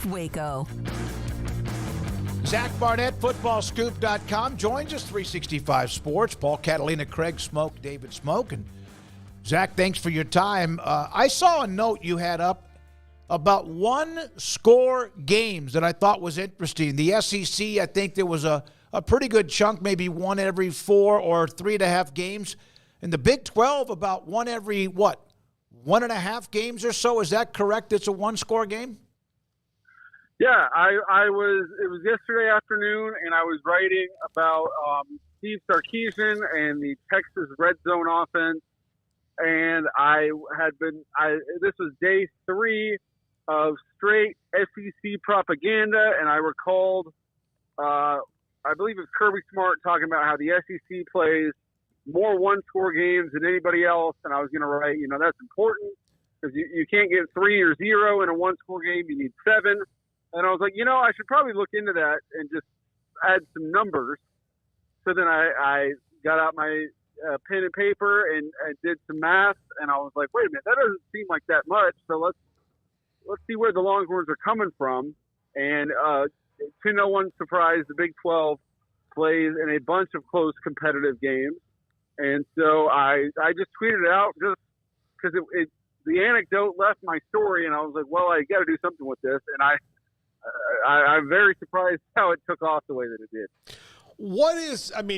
Waco. Zach Barnett, footballscoop.com, joins us, 365 Sports. Paul Catalina, Craig Smoke, David Smoke. And Zach, thanks for your time. I saw a note you had up about one-score games that I thought was interesting. The SEC, I think there was a pretty good chunk, maybe one every 4 or 3.5 games. And the Big 12, about one every, 1.5 games or so? Is that correct? It's a one-score game? Yeah, it was yesterday afternoon, and I was writing about Steve Sarkisian and the Texas red zone offense, and this was day 3 of straight SEC propaganda, and I recalled, I believe it was Kirby Smart talking about how the SEC plays more one-score games than anybody else, and I was going to write, that's important, because you can't get 3 or 0 in a one-score game, you need 7. And I was like, I should probably look into that and just add some numbers. So then I got out my pen and paper and did some math, and I was like, wait a minute, that doesn't seem like that much. So let's see where the Longhorns are coming from. And to no one's surprise, the Big 12 plays in a bunch of close competitive games. And so I just tweeted it out just because the anecdote left my story, and I was like, well, I got to do something with this. And I'm very surprised how it took off the way that it did.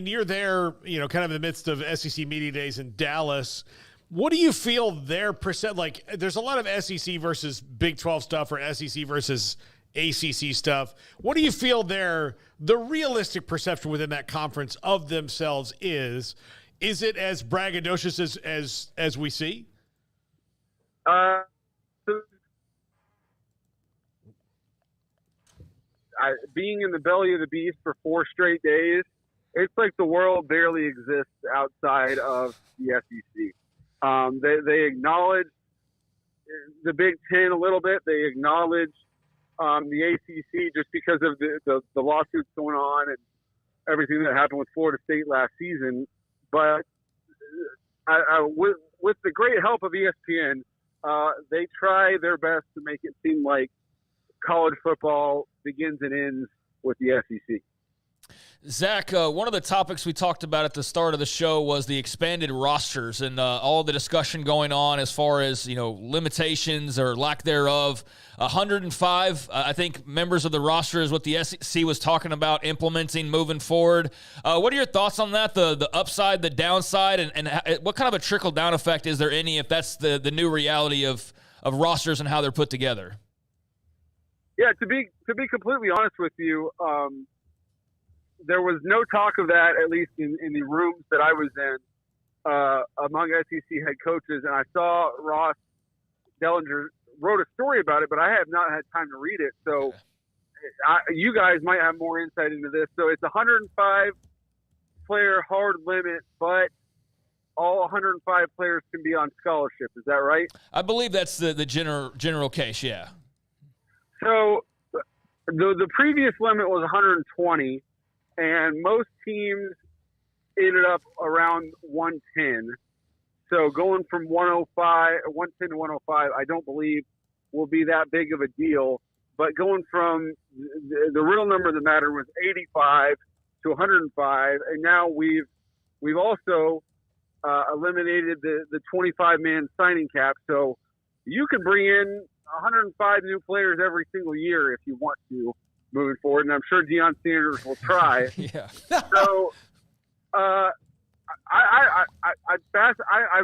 You're there, kind of in the midst of SEC Media Days in Dallas. What do you feel their percent, like there's a lot of SEC versus Big 12 stuff or SEC versus ACC stuff. What do you feel the realistic perception within that conference of themselves is? Is it as braggadocious as we see? Being in the belly of the beast for 4 straight days, it's like the world barely exists outside of the SEC. They acknowledge the Big Ten a little bit. They acknowledge the ACC just because of the lawsuits going on and everything that happened with Florida State last season. But with the great help of ESPN, they try their best to make it seem like college football begins and ends with the SEC. Zach, one of the topics we talked about at the start of the show was the expanded rosters and all the discussion going on as far as, limitations or lack thereof. 105, I think, members of the roster is what the SEC was talking about implementing moving forward. What are your thoughts on that, the upside, the downside, and what kind of a trickle-down effect is there any if that's the new reality of rosters and how they're put together? Yeah, to be completely honest with you, there was no talk of that, at least in the rooms that I was in, among SEC head coaches. And I saw Ross Dellinger wrote a story about it, but I have not had time to read it. So you guys might have more insight into this. So it's a 105-player hard limit, but all 105 players can be on scholarship. Is that right? I believe that's the general case, yeah. So the previous limit was 120, and most teams ended up around 110. So going from 110 to 105, I don't believe will be that big of a deal. But going from the real number that mattered was 85 to 105, and now we've also eliminated the 25-man signing cap. So you can bring in 105 new players every single year if you want to moving forward, and I'm sure Deion Sanders will try. Yeah. So I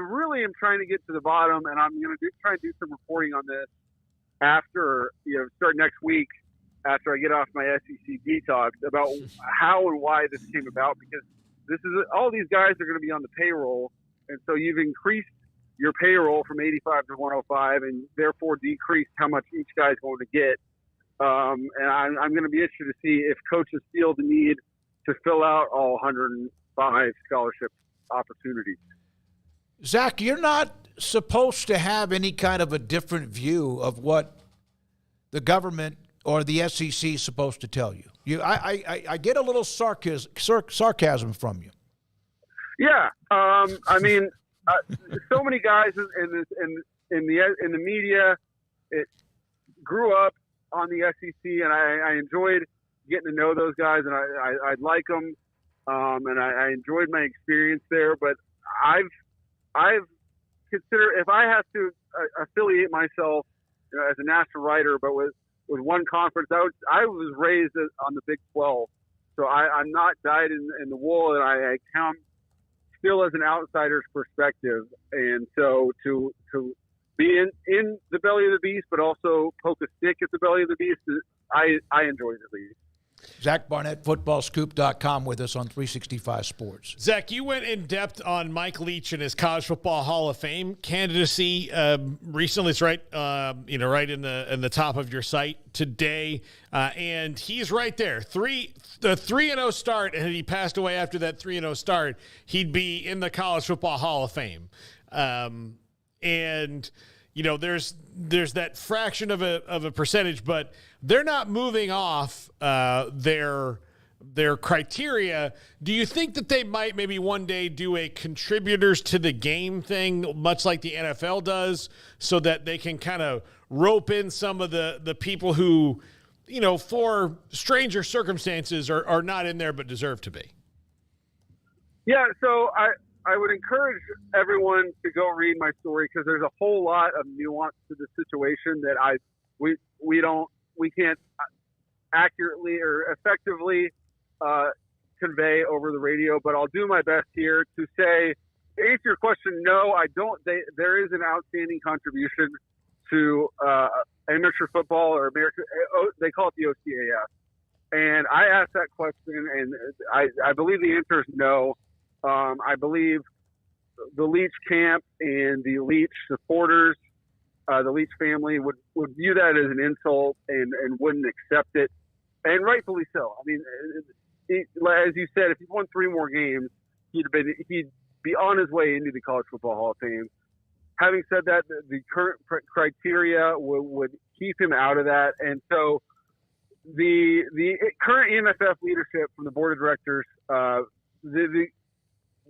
really am trying to get to the bottom, and I'm going to try and do some reporting on this after, start next week after I get off my SEC detox about how and why this came about, because all these guys are going to be on the payroll, and so you've increased your payroll from 85 to 105 and therefore decreased how much each guy's going to get. And I'm going to be interested to see if coaches feel the need to fill out all 105 scholarship opportunities. Zach, you're not supposed to have any kind of a different view of what the government or the SEC is supposed to tell you. I get a little sarcasm from you. Yeah. So many guys in the media grew up on the SEC, and I enjoyed getting to know those guys, and I like them, and I enjoyed my experience there. But I've considered, if I have to affiliate myself, as a national writer, but with one conference, I was raised on the Big 12, so I'm not dyed in the wool, and I come still as an outsider's perspective, and so to be in the belly of the beast, but also poke a stick at the belly of the beast, I enjoy it at least. Zach Barnett, footballscoop.com, with us on 365 Sports. Zach, you went in depth on Mike Leach and his College Football Hall of Fame candidacy recently. It's right, right in the top of your site today, and he's right there. The 3-0 start, and he passed away after that 3-0 start, he'd be in the College Football Hall of Fame. And there's that fraction of a percentage, but they're not moving off their criteria. Do you think that they might maybe one day do a contributors to the game thing, much like the NFL does, so that they can kind of rope in some of the people who, for stranger circumstances are not in there but deserve to be? Yeah, so I would encourage everyone to go read my story, because there's a whole lot of nuance to the situation that we can't accurately or effectively convey over the radio. But I'll do my best here to say, to answer your question, no, I don't. There is an outstanding contribution to amateur football, or American. They call it the OCAF. And I asked that question, and I believe the answer is no. I believe the Leach camp and the Leach supporters, the Leach family would view that as an insult and wouldn't accept it, and rightfully so. I mean, as you said, if he won 3 more games, he'd be on his way into the College Football Hall of Fame. Having said that, the current criteria would keep him out of that, and so the current EMFF leadership from the board of directors,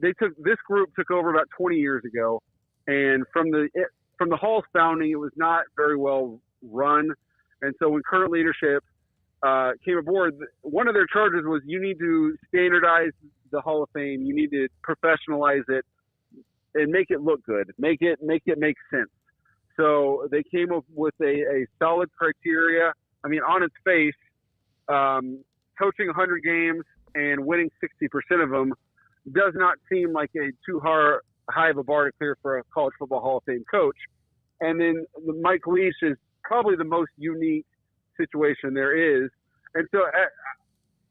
this group took over about 20 years ago, and from the Hall's founding, it was not very well run. And so when current leadership came aboard, one of their charges was, you need to standardize the Hall of Fame, you need to professionalize it and make it look good, make it make sense. So they came up with a solid criteria. I mean, on its face, coaching 100 games and winning 60% of them does not seem like a too high of a bar to clear for a College Football Hall of Fame coach. And then Mike Leach is probably the most unique situation there is. And so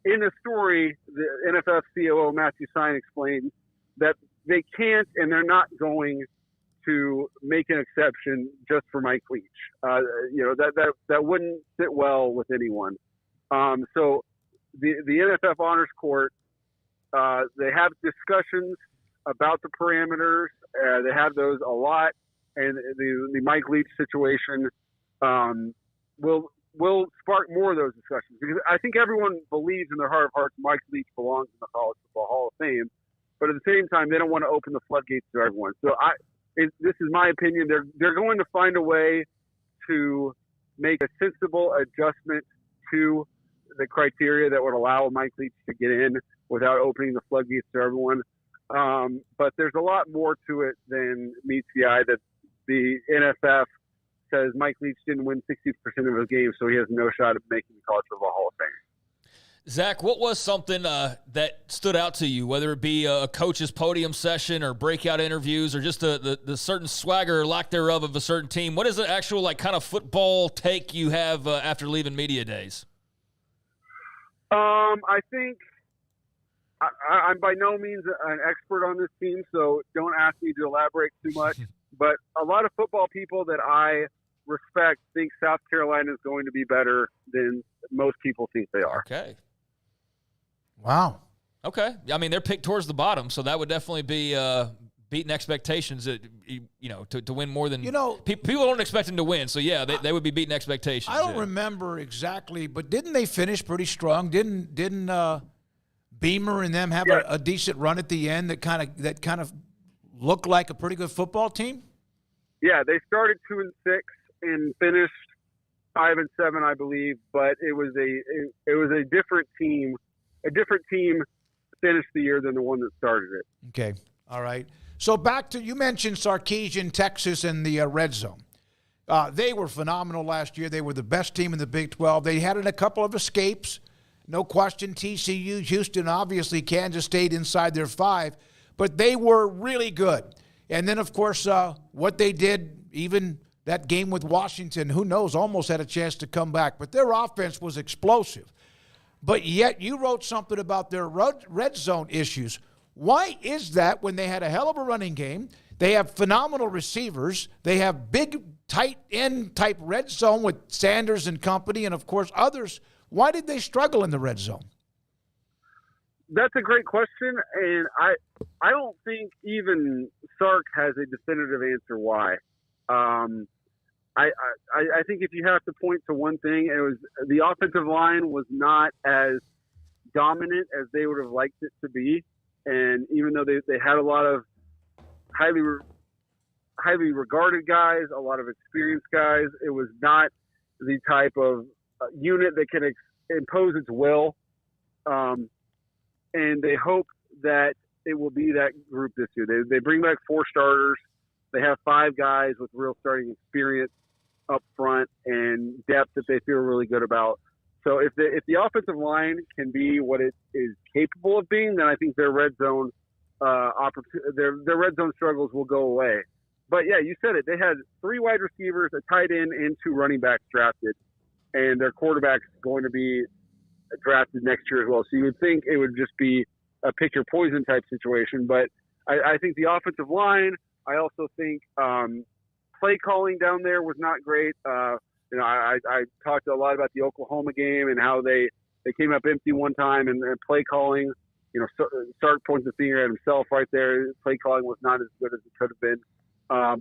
in the story, the NFF COO Matthew Sine explained that they can't and they're not going to make an exception just for Mike Leach. That wouldn't sit well with anyone. So the NFF Honors Court, they have discussions about the parameters. They have those a lot, and the Mike Leach situation will spark more of those discussions, because I think everyone believes in their heart of hearts Mike Leach belongs in the College Football Hall of Fame, but at the same time they don't want to open the floodgates to everyone. So this is my opinion. They're going to find a way to make a sensible adjustment to the criteria that would allow Mike Leach to get in without opening the floodgates to everyone. But there's a lot more to it than meets the eye, that the NFF says Mike Leach didn't win 60% of his games, so he has no shot at making the College Football Hall of Fame. Zach, what was something that stood out to you, whether it be a coach's podium session or breakout interviews or just the certain swagger or lack thereof of a certain team? What is the actual kind of football take you have after leaving media days? I think I'm by no means an expert on this team, so don't ask me to elaborate too much. But a lot of football people that I respect think South Carolina is going to be better than most people think they are. Okay. Wow. Okay. I mean, they're picked towards the bottom, so that would definitely be beating expectations. To win more than people don't expect them to win. So yeah, they would be beating expectations. I don't remember exactly, but didn't they finish pretty strong? Didn't Beamer and them have a decent run at the end that kind of looked like a pretty good football team? Yeah, they started 2-6 and finished 5-7, I believe, but it was a different team. A different team finished the year than the one that started it. Okay. All right. So back to, you mentioned Sarkisian, Texas, and the red zone. They were phenomenal last year. They were the best team in the Big 12. They had a couple of escapes. No question, TCU, Houston, obviously Kansas State inside their 5. But they were really good. And then, of course, what they did, even that game with Washington, who knows, almost had a chance to come back. But their offense was explosive. But yet you wrote something about their red zone issues. Why is that when they had a hell of a running game? They have phenomenal receivers. They have big, tight end type red zone with Sanders and company and, of course, others. Why did they struggle in the red zone? That's a great question, and I don't think even Sark has a definitive answer why. I think if you have to point to one thing, it was the offensive line was not as dominant as they would have liked it to be. And even though they had a lot of highly regarded guys, a lot of experienced guys, it was not the type of unit that can impose its will. And they hope that it will be that group this year. They bring back 4 starters. They have 5 guys with real starting experience up front and depth that they feel really good about. So if the offensive line can be what it is capable of being, then I think their red zone their red zone struggles will go away. But yeah, you said it. They had 3 wide receivers, a tight end, and 2 running backs drafted, and their quarterback's going to be drafted next year as well. So you would think it would just be a pick your poison type situation. But I think the offensive line. I also think play calling down there was not great. I talked a lot about the Oklahoma game and how they came up empty one time and play calling. Sark points the finger at himself right there. Play calling was not as good as it could have been.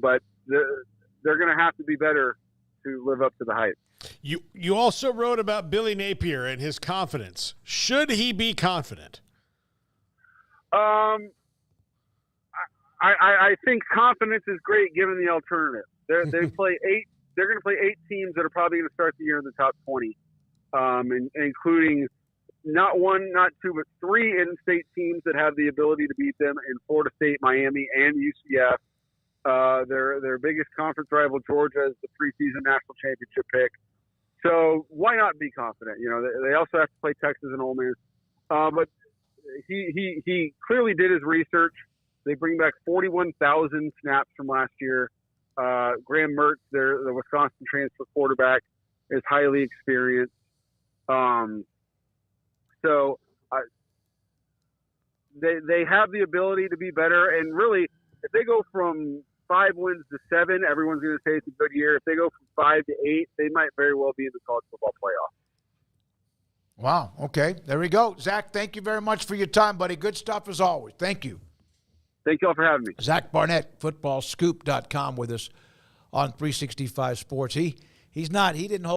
But they're going to have to be better to live up to the hype. You also wrote about Billy Napier and his confidence. Should he be confident? I think confidence is great given the alternative. They play 8. They're going to play 8 teams that are probably going to start the year in the top 20, including not 1, not 2, but 3 in-state teams that have the ability to beat them in Florida State, Miami, and UCF. Their biggest conference rival, Georgia, is the preseason national championship pick. So why not be confident? They also have to play Texas and Ole Miss. But he clearly did his research. They bring back 41,000 snaps from last year. Graham Mertz, the Wisconsin transfer quarterback, is highly experienced. So they have the ability to be better. And really, if they go from 5 wins to 7, everyone's going to say it's a good year. If they go from 5 to 8, they might very well be in the college football playoff. Wow. Okay. There we go. Zach, thank you very much for your time, buddy. Good stuff as always. Thank you. Thank you all for having me. Zach Barnett, footballscoop.com with us on 365 Sports. He didn't hold